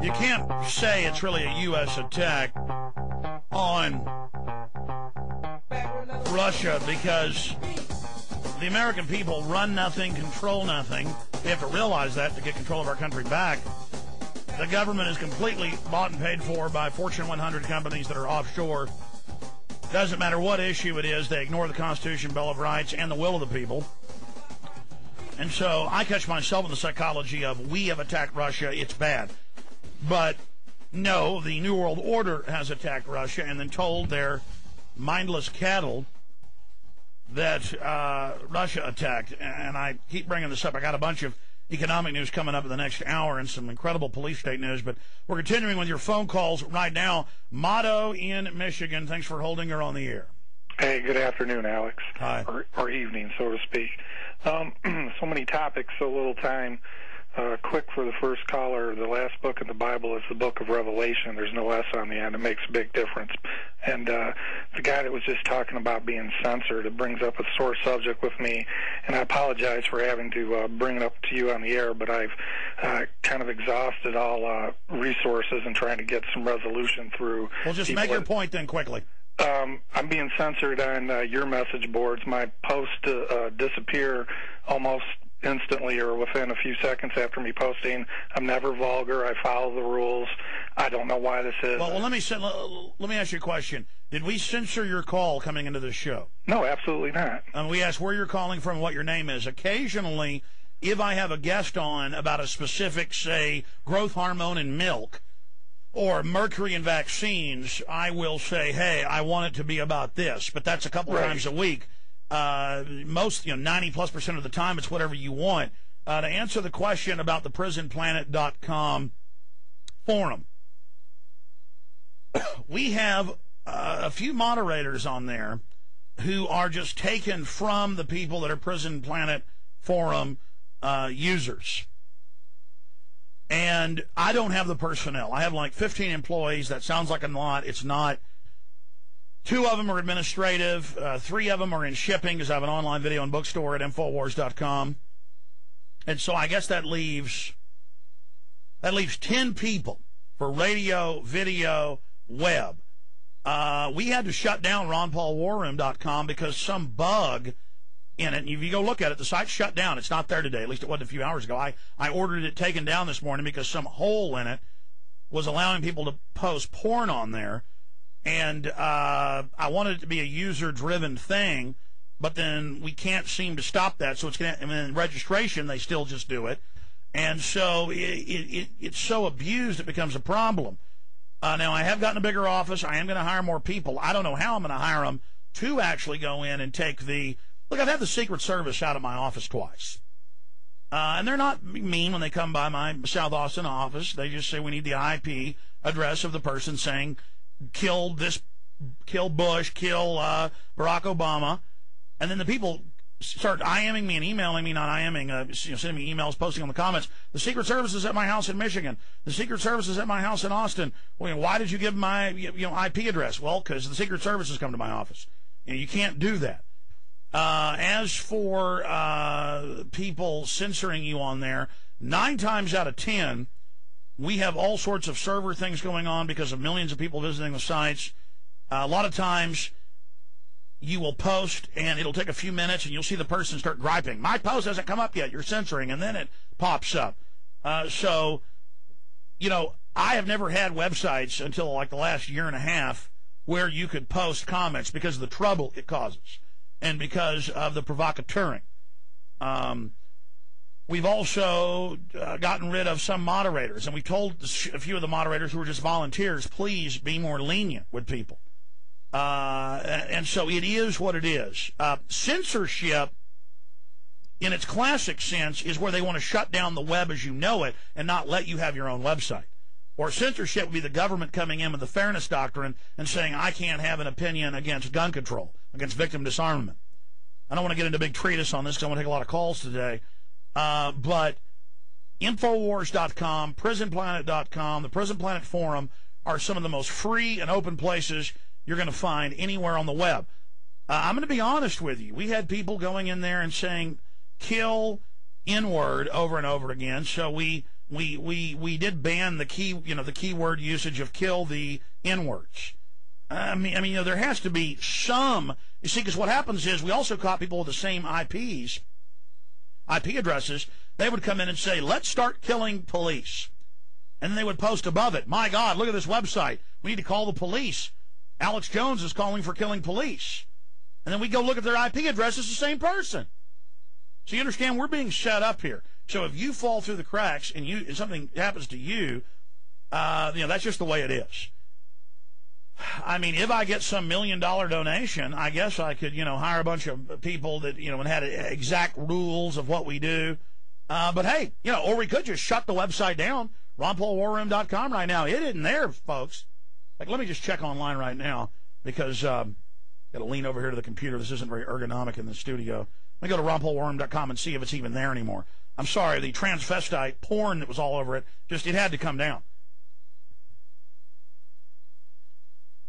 You can't say it's really a U.S. attack on Russia because the American people run nothing, control nothing. They have to realize that to get control of our country back. The government is completely bought and paid for by Fortune 100 companies that are offshore. Doesn't matter what issue it is, they ignore the Constitution, Bill of Rights, and the will of the people. And so I catch myself in the psychology of we have attacked Russia, it's bad. But no, the New World Order has attacked Russia and then told their mindless cattle that Russia attacked. And I keep bringing this up. I got a bunch of economic news coming up in the next hour and some incredible police state news. But we're continuing with your phone calls right now. Motto in Michigan. Thanks for holding her on the air. Hey, good afternoon, Alex. Hi. Or evening, so to speak. So many topics, so little time. Quick for the first caller, the last book in the Bible is the book of Revelation. There's no S on the end. It makes a big difference. And the guy that was just talking about being censored, it brings up a sore subject with me, and I apologize for having to bring it up to you on the air, but I've kind of exhausted all resources and trying to get some resolution through. Well, just make your point then quickly. I'm being censored on your message boards. My posts disappear almost instantly or within a few seconds after me posting. I'm never vulgar. I follow the rules. I don't know why this is. Well, let me ask you a question. Did we censor your call coming into this show? No, absolutely not. We asked where you're calling from and what your name is. Occasionally, if I have a guest on about a specific, say, growth hormone in milk or mercury in vaccines, I will say, hey, I want it to be about this. But that's a couple times a week. Most, 90+% of the time, it's whatever you want. To answer the question about the prisonplanet.com forum, we have a few moderators on there who are just taken from the people that are Prison Planet forum users. And I don't have the personnel. I have like 15 employees. That sounds like a lot. It's not. 2 of them are administrative. 3 of them are in shipping because I have an online video and bookstore at Infowars.com. And so I guess that leaves 10 people for radio, video, web. We had to shut down RonPaulWarRoom.com because some bug in it. And if you go look at it, the site's shut down. It's not there today. At least it wasn't a few hours ago. I ordered it taken down this morning because some hole in it was allowing people to post porn on there. And I wanted it to be a user-driven thing, but then we can't seem to stop that. So it's going to, in registration, they still just do it. And so it's so abused it becomes a problem. Now, I have gotten a bigger office. I am going to hire more people. I don't know how I'm going to hire them to actually go in and take the – look, I've had the Secret Service out of my office twice. And they're not mean when they come by my South Austin office. They just say we need the IP address of the person saying – kill Bush, kill Barack Obama, and then the people start IMing me and emailing me, not IMing, sending me emails, posting on the comments. The Secret Service is at my house in Michigan. The Secret Service is at my house in Austin. Well, why did you give my IP address? Well, because the Secret Service has come to my office. You can't do that. As for people censoring you on there, 9 times out of 10. We have all sorts of server things going on because of millions of people visiting the sites. A lot of times you will post, and it'll take a few minutes, and you'll see the person start griping. My post hasn't come up yet. You're censoring, and then it pops up. So, I have never had websites until like the last year and a half where you could post comments because of the trouble it causes and because of the provocateuring. We've also gotten rid of some moderators, and we told a few of the moderators who were just volunteers, please be more lenient with people. And so it is what it is. Censorship, in its classic sense, is where they want to shut down the web as you know it and not let you have your own website. Or censorship would be the government coming in with the fairness doctrine and saying, I can't have an opinion against gun control, against victim disarmament. I don't want to get into a big treatise on this because I want to take a lot of calls today. But Infowars.com, PrisonPlanet.com, the Prison Planet Forum are some of the most free and open places you're going to find anywhere on the web. I'm going to be honest with you. We had people going in there and saying, kill N-word over and over again. So we did ban the keyword usage of kill the N-words. I mean, there has to be some. You see, because what happens is we also caught people with the same IP addresses. They would come in and say, let's start killing police. And then they would post above it, my God, look at this website. We need to call the police. Alex Jones is calling for killing police. And then we go look at their IP address, it's the same person. So you understand, we're being set up here. So if you fall through the cracks and something happens to you, that's just the way it is. I mean, if I get some $1 million donation, I guess I could, hire a bunch of people that, and had exact rules of what we do. But hey, or we could just shut the website down, RonPaulWarRoom.com right now. It isn't there, folks. Like, let me just check online right now because got to lean over here to the computer. This isn't very ergonomic in the studio. Let me go to RonPaulWarRoom.com and see if it's even there anymore. I'm sorry, the transvestite porn that was all over it, it had to come down.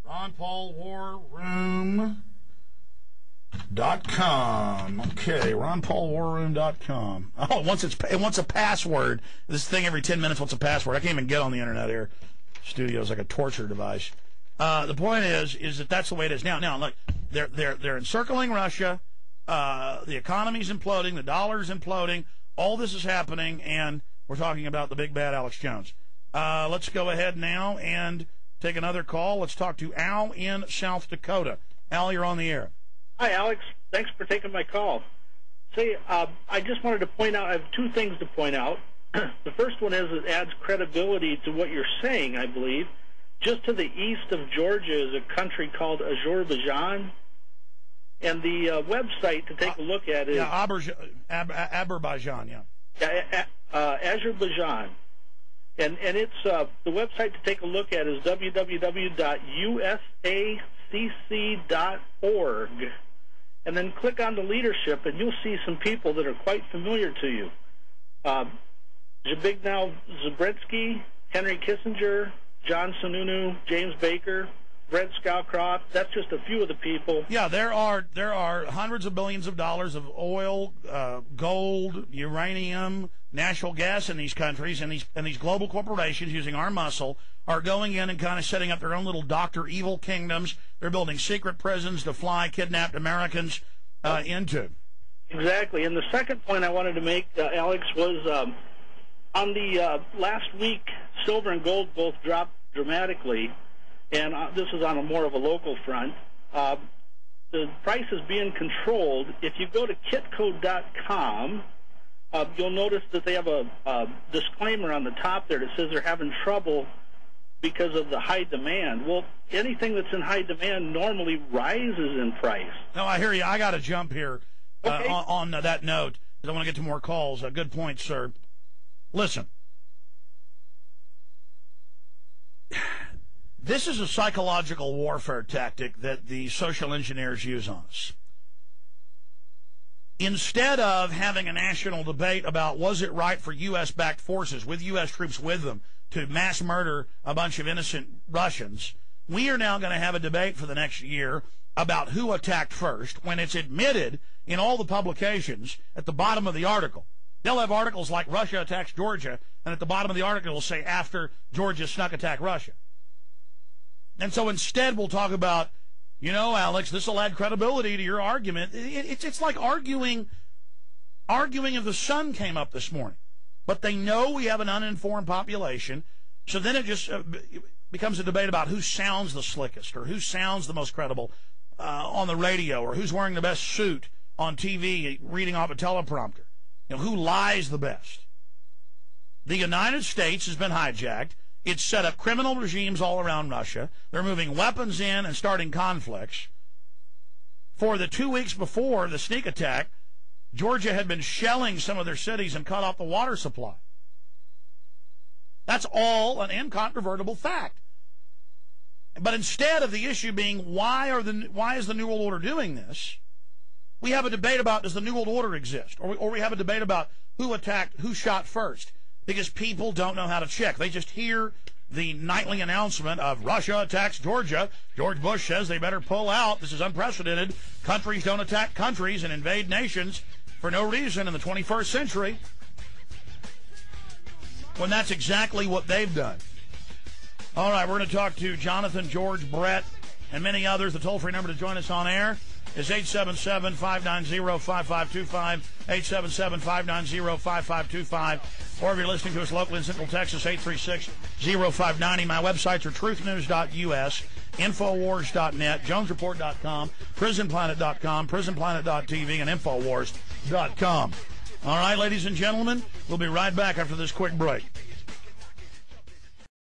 RonPaulWarRoom.com. Okay, RonPaulWarRoom.com. Oh, it wants a password. This thing every 10 minutes wants a password. I can't even get on the internet here. Studio's like a torture device. The point is that that's the way it is now. Now, look, they're encircling Russia. The economy's imploding. The dollar's imploding. All this is happening, and we're talking about the big bad Alex Jones. Let's go ahead now and take another call. Let's talk to Al in South Dakota. Al, you're on the air. Hi, Alex. Thanks for taking my call. Say, I just wanted to point out, I have two things to point out. The first one is it adds credibility to what you're saying, I believe. Just to the east of Georgia is a country called Azerbaijan. And the website to take a look at is... Yeah, Azerbaijan, yeah. Azerbaijan. And it's the website to take a look at is www.usacc.org. And then click on the leadership, and you'll see some people that are quite familiar to you. Zbigniew Brzezinski, Henry Kissinger, John Sununu, James Baker, Brett Scowcroft. That's just a few of the people. Yeah, there are hundreds of billions of dollars of oil, gold, uranium, natural gas in these countries, and these global corporations using our muscle are going in and kind of setting up their own little Dr. Evil kingdoms. They're building secret prisons to fly kidnapped Americans into. Exactly. And the second point I wanted to make, Alex, was on the last week, silver and gold both dropped dramatically, and this is on a more of a local front. The price is being controlled. If you go to kitco.com, you'll notice that they have a disclaimer on the top there that says they're having trouble because of the high demand. Well, anything that's in high demand normally rises in price. No, I hear you. I got to jump here okay. on that note because I want to get to more calls. Good point, sir. Listen, this is a psychological warfare tactic that the social engineers use on us. Instead of having a national debate about was it right for U.S.-backed forces with U.S. troops with them to mass murder a bunch of innocent Russians, we are now going to have a debate for the next year about who attacked first when it's admitted in all the publications at the bottom of the article. They'll have articles like Russia attacks Georgia, and at the bottom of the article will say after Georgia snuck attack Russia. And so instead we'll talk about, Alex, this will add credibility to your argument. It's like arguing if the sun came up this morning. But they know we have an uninformed population, so then it just becomes a debate about who sounds the slickest or who sounds the most credible on the radio or who's wearing the best suit on TV reading off a teleprompter. Who lies the best? The United States has been hijacked. It's set up criminal regimes all around Russia. They're moving weapons in and starting conflicts. For the 2 weeks before the sneak attack, Georgia had been shelling some of their cities and cut off the water supply. That's all an incontrovertible fact. But instead of the issue being why is the New World Order doing this, we have a debate about does the New World Order exist, or we have a debate about who attacked, who shot first, because people don't know how to check. They just hear the nightly announcement of Russia attacks Georgia. George Bush says they better pull out. This is unprecedented. Countries don't attack countries and invade nations for no reason in the 21st century, when that's exactly what they've done. All right, we're going to talk to Jonathan, George, Brett, and many others. The toll-free number to join us on air is 877-590-5525, 877-590-5525, or if you're listening to us locally in Central Texas, 836-0590. My websites are truthnews.us, Infowars.net, JonesReport.com, PrisonPlanet.com, PrisonPlanet.tv, and Infowars.com. All right, ladies and gentlemen, we'll be right back after this quick break.